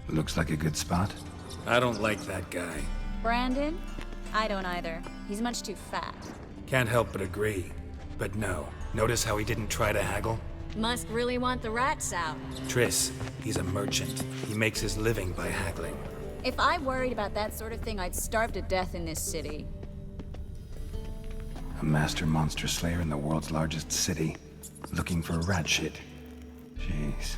Looks like a good spot. I don't like that guy. Brandon? I don't either. He's much too fat. Can't help but agree. But no. Notice how he didn't try to haggle? Must really want the rats out. Triss, he's a merchant. He makes his living by haggling. If I worried about that sort of thing, I'd starve to death in this city. A master monster slayer in the world's largest city. Looking for rat shit. Jeez.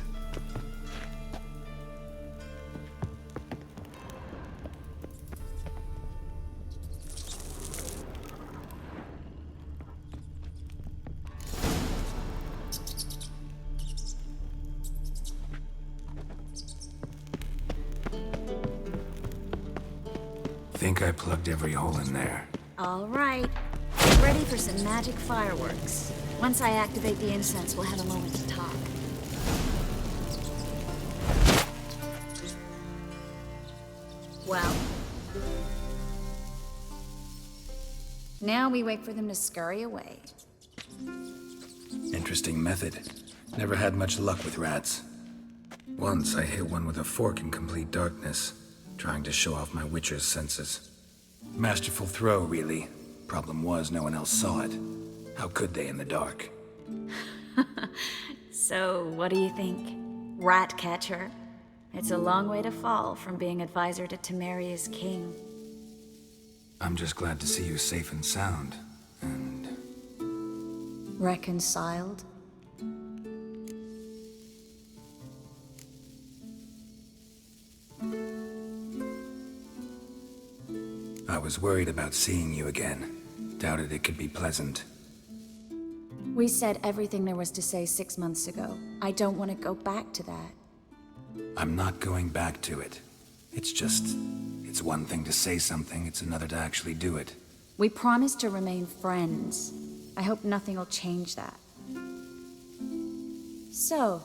Think I plugged every hole in there. All right. Get ready for some magic fireworks. Once I activate the incense, we'll have a moment to talk. Well? Now we wait for them to scurry away. Interesting method. Never had much luck with rats. Once I hit one with a fork in complete darkness, trying to show off my witcher's senses. Masterful throw, really. Problem was, no one else saw it. How could they in the dark? So, what do you think? Rat catcher? It's a long way to fall from being advisor to Temeria's king. I'm just glad to see you safe and sound. And... Reconciled? I was worried about seeing you again. Doubted it could be pleasant. We said everything there was to say 6 months ago. I don't want to go back to that. I'm not going back to it. It's one thing to say something, it's another to actually do it. We promised to remain friends. I hope nothing will change that. So,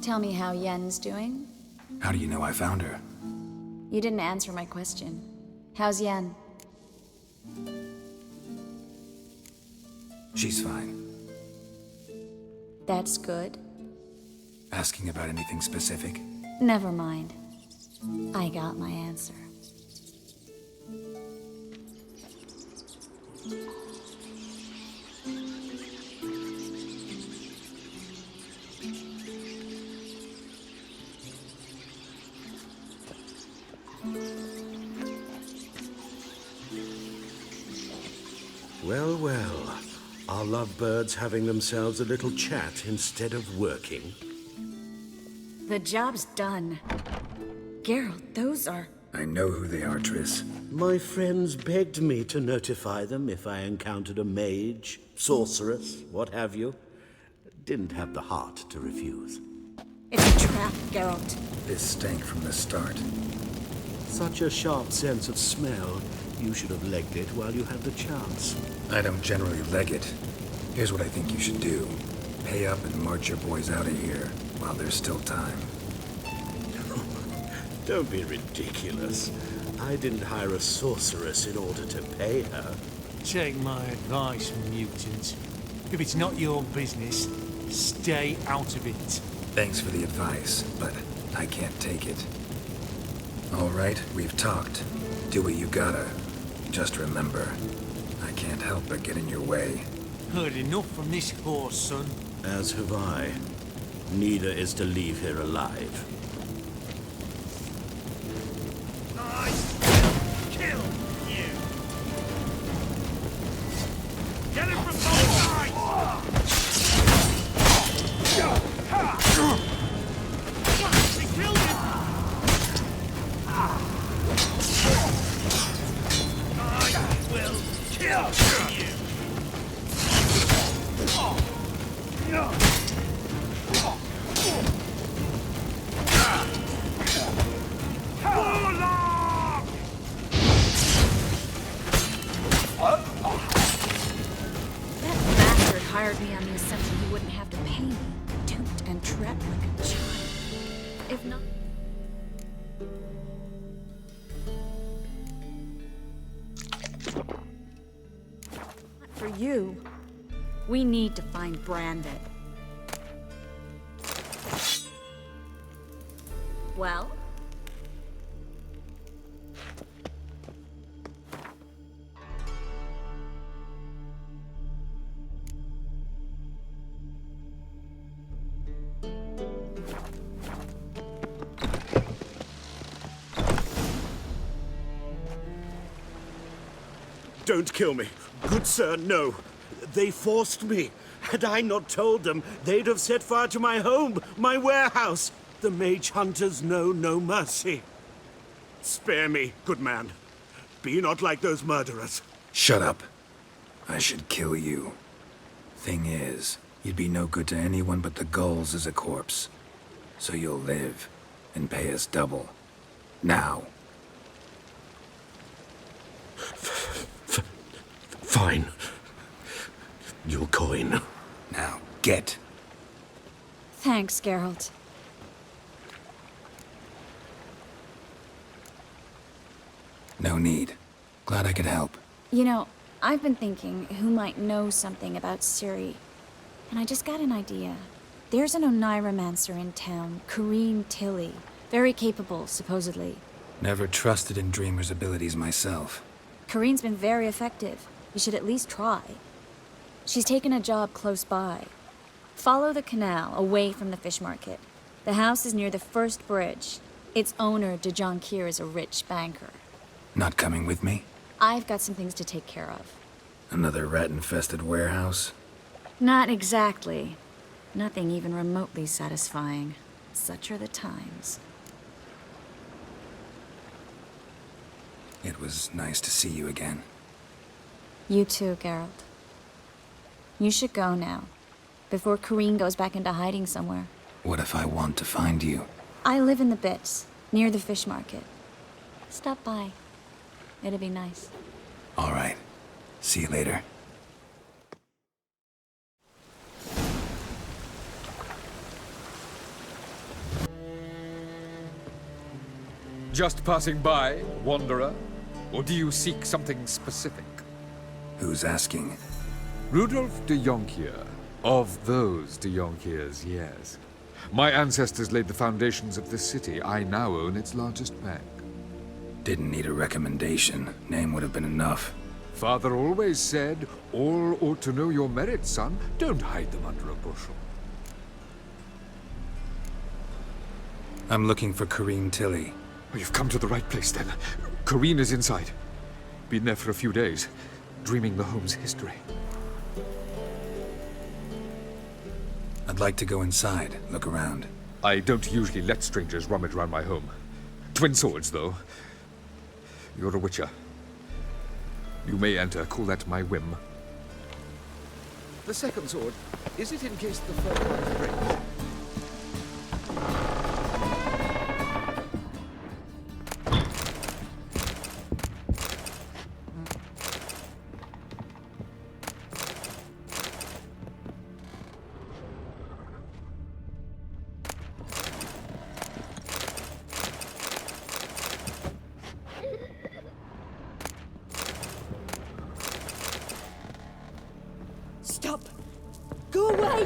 tell me how Yen's doing? How do you know I found her? You didn't answer my question. How's Yen? She's fine. That's good. Asking about anything specific? Never mind. I got my answer. Well, well. Are lovebirds having themselves a little chat instead of working? The job's done. Geralt, those are... I know who they are, Triss. My friends begged me to notify them if I encountered a mage, sorceress, what have you. Didn't have the heart to refuse. It's a trap, Geralt. This stank from the start. Such a sharp sense of smell. You should have legged it while you had the chance. I don't generally leg it. Here's what I think you should do. Pay up and march your boys out of here while there's still time. Don't be ridiculous. I didn't hire a sorceress in order to pay her. Take my advice, mutant. If it's not your business, stay out of it. Thanks for the advice, but I can't take it. All right, we've talked. Do what you gotta. Just remember, I can't help but get in your way. Heard enough from this horse, son. As have I. Neither is to leave here alive. I kill you. Get him from both sides. They killed him. I will kill you. That bastard hired me on the assumption he wouldn't have to pay me. Duped and trapped like a child. If not... For you, we need to find Brandon. Well, Don't kill me. Good sir, no. They forced me. Had I not told them, they'd have set fire to my home, my warehouse. The mage hunters know no mercy. Spare me, good man. Be not like those murderers. Shut up. I should kill you. Thing is, you'd be no good to anyone but the gulls as a corpse. So you'll live and pay us double. Now. Fine. Your coin. Now, get. Thanks, Geralt. No need. Glad I could help. You know, I've been thinking who might know something about Ciri. And I just got an idea. There's an Oneiromancer in town, Corrine Tilly. Very capable, supposedly. Never trusted in Dreamer's abilities myself. Corrine's been very effective. You should at least try. She's taken a job close by. Follow the canal, away from the fish market. The house is near the first bridge. Its owner, De Jonkir, is a rich banker. Not coming with me? I've got some things to take care of. Another rat-infested warehouse? Not exactly. Nothing even remotely satisfying. Such are the times. It was nice to see you again. You too, Geralt. You should go now, before Corrine goes back into hiding somewhere. What if I want to find you? I live in the Bits, near the fish market. Stop by. It'd be nice. All right. See you later. Just passing by, wanderer? Or do you seek something specific? Who's asking? Rudolf de Jonkir. Of those de Jonkirs, yes. My ancestors laid the foundations of this city. I now own its largest bank. Didn't need a recommendation. Name would have been enough. Father always said, all ought to know your merits, son. Don't hide them under a bushel. I'm looking for Corrine Tilly. Oh, you've come to the right place, then. Corrine is inside. Been there for a few days, dreaming the home's history. I'd like to go inside, look around. I don't usually let strangers rummage around my home. Twin swords, though. You're a witcher. You may enter, call that my whim. The second sword, is it in case the first one breaks? Stop! Go away!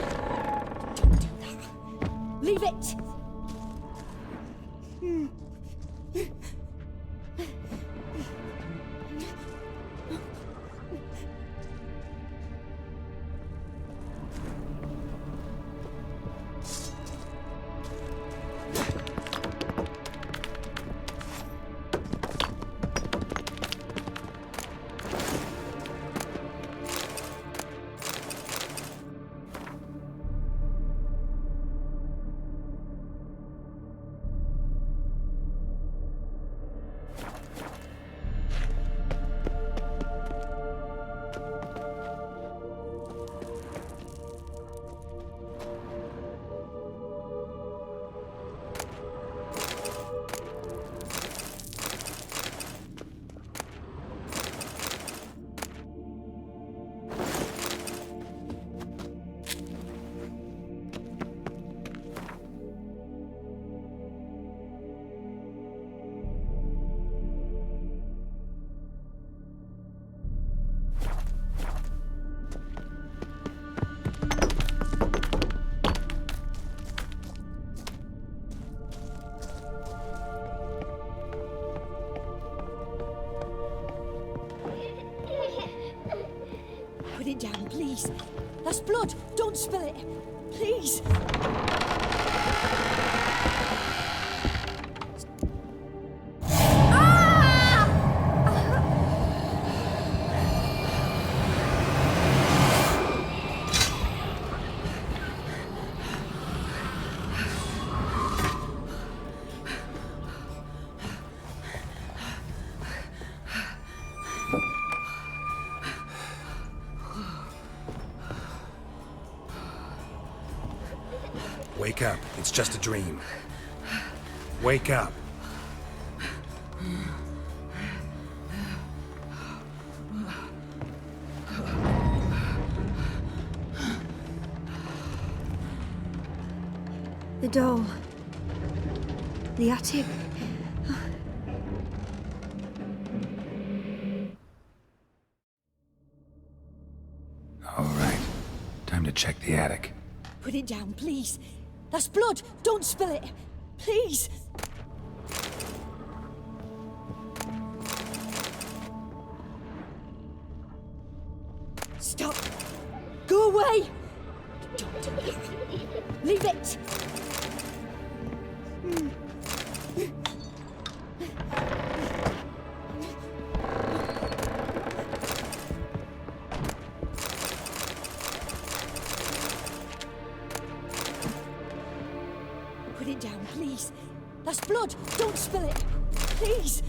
Don't do that. Leave it! Put it down, please. That's blood. Don't spill it. Please. Wake up. It's just a dream. Wake up. The doll. The attic. All right. Time to check the attic. Put it down, please. That's blood. Don't spill it. Please. Stop. Go away. Don't do that. Leave it. Put it down, please. That's blood. Don't spill it. Please.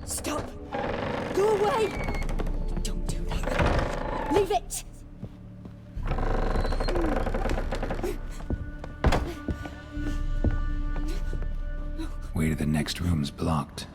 Stop! Go away! Don't do that. Leave it! Way to the next room's blocked.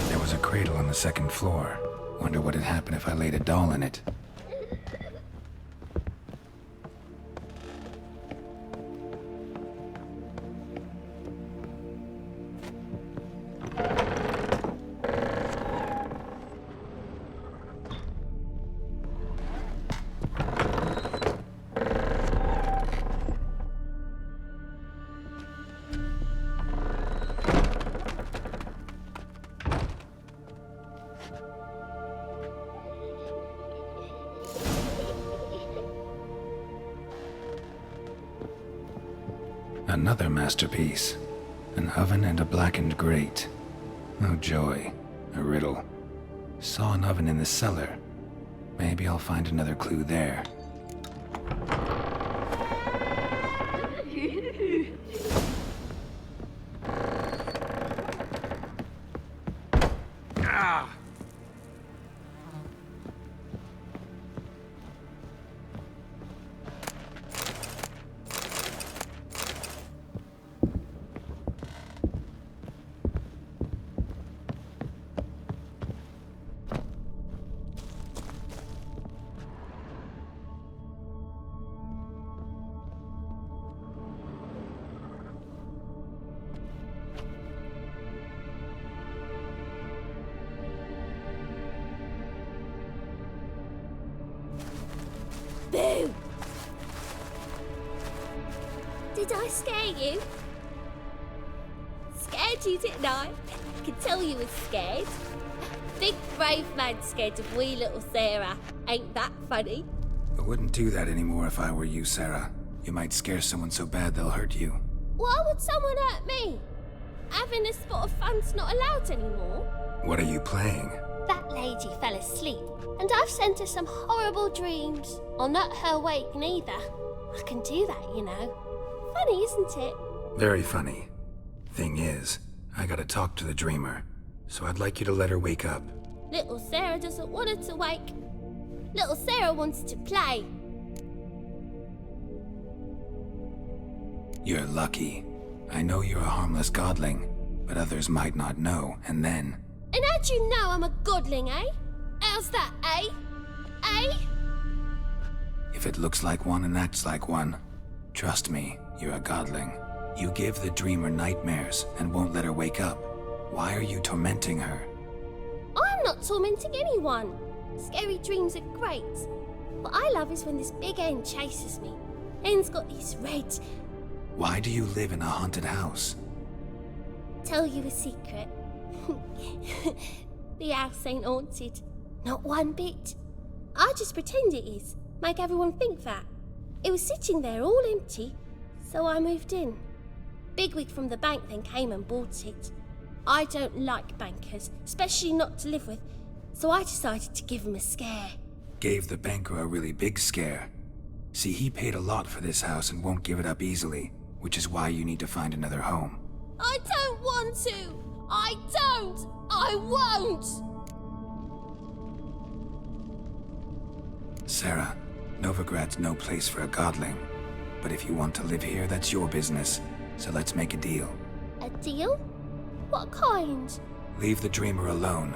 There was a cradle on the second floor. Wonder what had happened if I laid a doll in it. Another masterpiece. An oven and a blackened grate. Oh joy. A riddle. Saw an oven in the cellar. Maybe I'll find another clue there. Boo! Did I scare you? Scared you, didn't I? I can tell you was scared. Big brave man scared of wee little Sarah. Ain't that funny? I wouldn't do that anymore if I were you, Sarah. You might scare someone so bad they'll hurt you. Why would someone hurt me? Having a spot of fun's not allowed anymore. What are you playing? That lady fell asleep, and I've sent her some horrible dreams. I'll not her wake neither. I can do that, you know. Funny, isn't it? Very funny. Thing is, I gotta talk to the dreamer, so I'd like you to let her wake up. Little Sarah doesn't want her to wake. Little Sarah wants to play. You're lucky. I know you're a harmless godling, but others might not know, and then... And how'd you know I'm a godling, eh? How's that, eh? Eh? If it looks like one and acts like one, trust me, you're a godling. You give the dreamer nightmares and won't let her wake up. Why are you tormenting her? I'm not tormenting anyone. Scary dreams are great. What I love is when this big hen chases me. Hen's got these red... Why do you live in a haunted house? Tell you a secret. The house ain't haunted. Not one bit. I just pretend it is. Make everyone think that. It was sitting there all empty, so I moved in. Bigwig from the bank then came and bought it. I don't like bankers, especially not to live with, so I decided to give him a scare. Gave the banker a really big scare. See, he paid a lot for this house and won't give it up easily, which is why you need to find another home. I don't want to! I don't! I won't! Sarah, Novigrad's no place for a godling. But if you want to live here, that's your business. So let's make a deal. A deal? What kind? Leave the dreamer alone.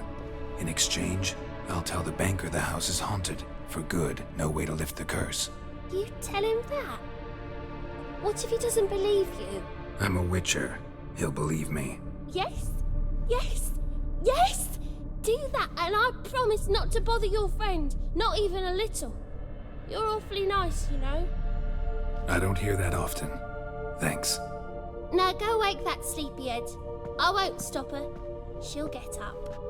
In exchange, I'll tell the banker the house is haunted. For good, no way to lift the curse. You tell him that? What if he doesn't believe you? I'm a witcher. He'll believe me. Yes? Yes? Yes! Do that and I promise not to bother your friend. Not even a little. You're awfully nice, you know. I don't hear that often. Thanks. Now go wake that sleepyhead. I won't stop her. She'll get up.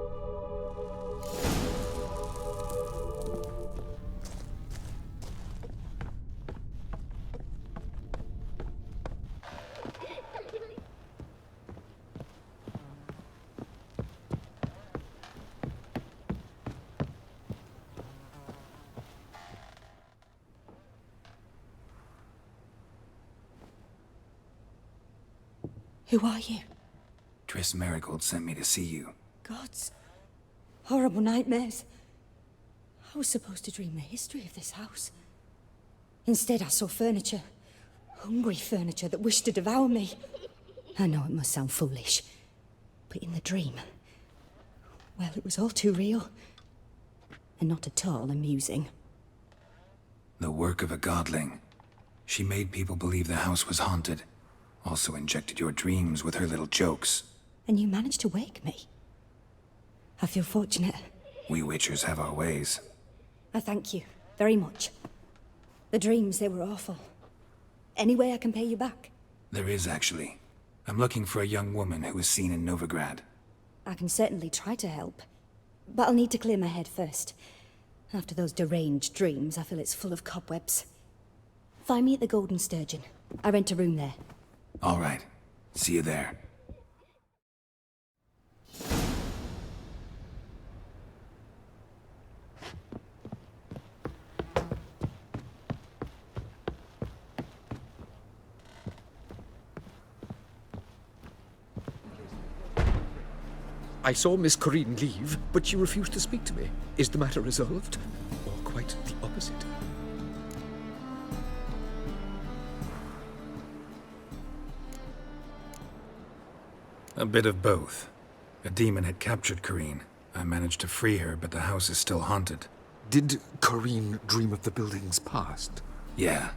Who are you? Triss Marigold sent me to see you. Gods. Horrible nightmares. I was supposed to dream the history of this house. Instead, I saw furniture. Hungry furniture that wished to devour me. I know it must sound foolish, but in the dream, well, it was all too real. And not at all amusing. The work of a godling. She made people believe the house was haunted. Also injected your dreams with her little jokes. And you managed to wake me. I feel fortunate. We witchers have our ways. I thank you very much. The dreams, they were awful. Any way I can pay you back? There is, actually. I'm looking for a young woman who was seen in Novigrad. I can certainly try to help. But I'll need to clear my head first. After those deranged dreams, I feel it's full of cobwebs. Find me at the Golden Sturgeon. I rent a room there. All right. See you there. I saw Miss Corinne leave, but she refused to speak to me. Is the matter resolved? Or quite the opposite? A bit of both. A demon had captured Corinne. I managed to free her, but the house is still haunted. Did Corinne dream of the building's past? Yeah.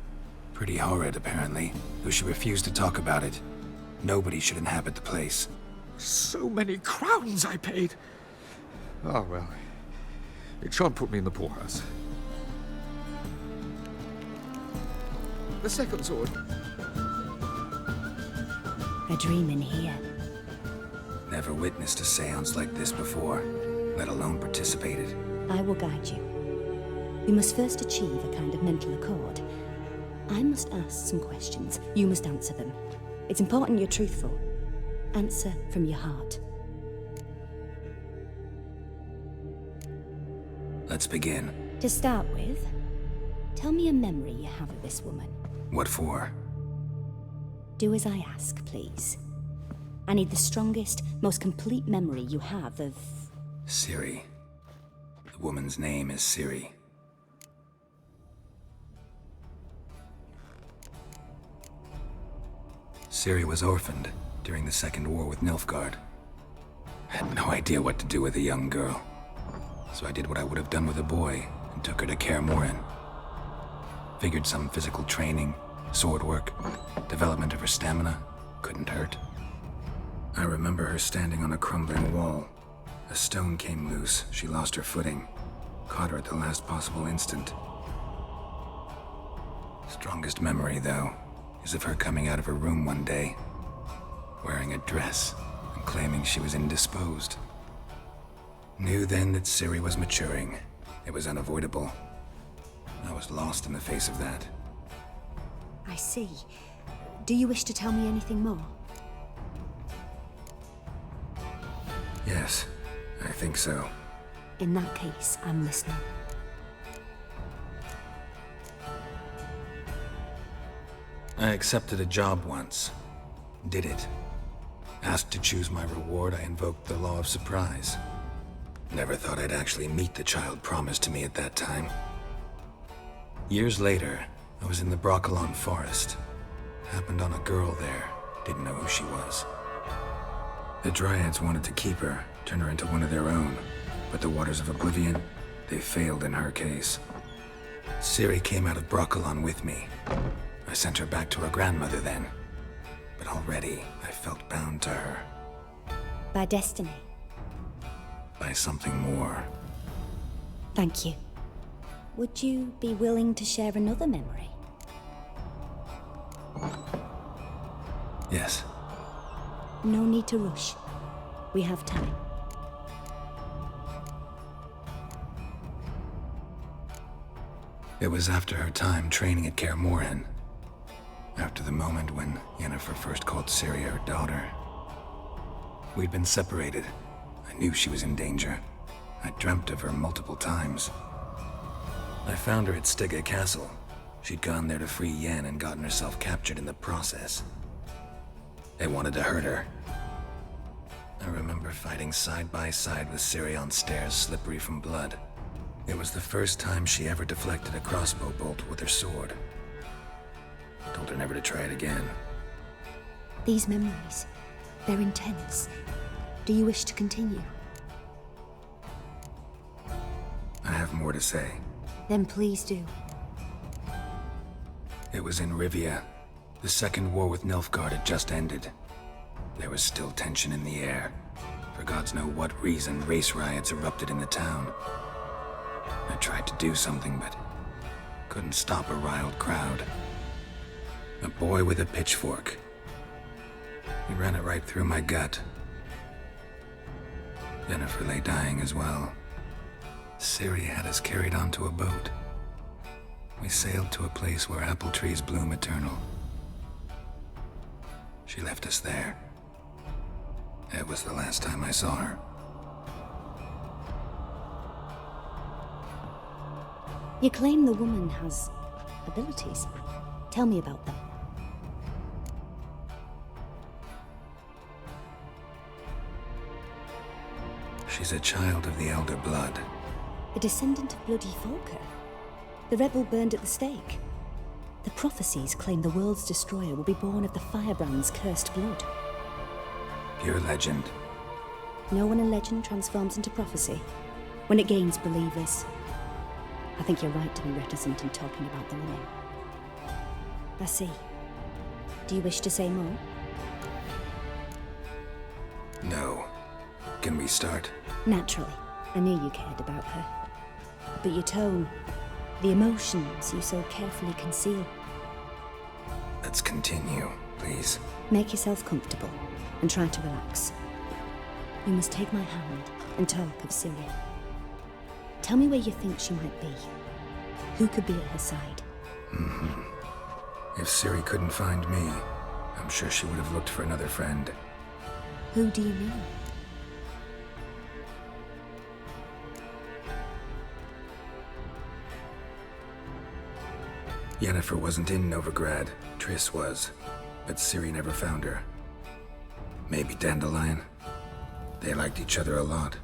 Pretty horrid, apparently, though she refused to talk about it. Nobody should inhabit the place. So many crowns I paid! Oh, well. It shan't put me in the poorhouse. The second sword. A dream in here. Never witnessed a seance like this before, let alone participated. I will guide you. You must first achieve a kind of mental accord. I must ask some questions. You must answer them. It's important you're truthful. Answer from your heart. Let's begin. To start with, tell me a memory you have of this woman. What for? Do as I ask, please. I need the strongest, most complete memory you have of... Ciri. The woman's name is Ciri. Ciri was orphaned during the Second War with Nilfgaard. I had no idea what to do with a young girl. So I did what I would have done with a boy and took her to Kaer Morhen. Figured some physical training, sword work, development of her stamina couldn't hurt. I remember her standing on a crumbling wall. A stone came loose, she lost her footing. Caught her at the last possible instant. Strongest memory, though, is of her coming out of her room one day, wearing a dress and claiming she was indisposed. Knew then that Ciri was maturing. It was unavoidable. I was lost in the face of that. I see. Do you wish to tell me anything more? Yes, I think so. In that case, I'm listening. I accepted a job once. Did it. Asked to choose my reward, I invoked the law of surprise. Never thought I'd actually meet the child promised to me at that time. Years later, I was in the Broccolon forest. Happened on a girl there. Didn't know who she was. The Dryads wanted to keep her, turn her into one of their own. But the Waters of Oblivion, they failed in her case. Ciri came out of Broccolon with me. I sent her back to her grandmother then. But already, I felt bound to her. By destiny. By something more. Thank you. Would you be willing to share another memory? Yes. No need to rush. We have time. It was after her time training at Kaer Morhen. After the moment when Yennefer first called Ciri her daughter. We'd been separated. I knew she was in danger. I dreamt of her multiple times. I found her at Stygga Castle. She'd gone there to free Yen and gotten herself captured in the process. They wanted to hurt her. I remember fighting side by side with Ciri on stairs slippery from blood. It was the first time she ever deflected a crossbow bolt with her sword. Told her never to try it again. These memories, they're intense. Do you wish to continue? I have more to say. Then please do. It was in Rivia. The Second War with Nilfgaard had just ended. There was still tension in the air. For gods know what reason, race riots erupted in the town. I tried to do something, but couldn't stop a riled crowd. A boy with a pitchfork. He ran it right through my gut. Yennefer lay dying as well. Ciri had us carried onto a boat. We sailed to a place where apple trees bloom eternal. She left us there. It was the last time I saw her. You claim the woman has abilities. Tell me about them. She's a child of the Elder Blood. A descendant of bloody Volker. The rebel burned at the stake. The prophecies claim the world's destroyer will be born of the Firebrand's cursed blood. Pure legend. No one in legend transforms into prophecy when it gains believers. I think you're right to be reticent in talking about the living. I see. Do you wish to say more? No. Can we start? Naturally. I knew you cared about her. But your tone, the emotions you so carefully conceal, Let's continue, please. Make yourself comfortable and try to relax. You must take my hand and talk of Syria. Tell me where you think she might be. Who could be at her side? If Ciri couldn't find me, I'm sure she would have looked for another friend. Who do you mean? Yennefer wasn't in Novigrad. Triss was. But Ciri never found her. Maybe Dandelion? They liked each other a lot.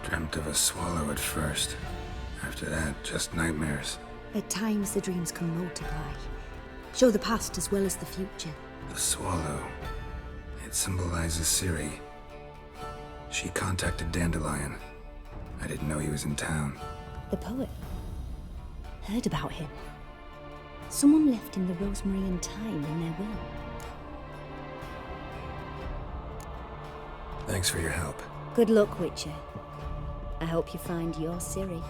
Dreamt of a swallow at first. After that, just nightmares. At times the dreams can multiply. Show the past as well as the future. The swallow. It symbolizes Ciri. She contacted Dandelion. I didn't know he was in town. The poet. Heard about him. Someone left him the rosemary and thyme in their will. Thanks for your help. Good luck, Witcher. I hope you find your Ciri.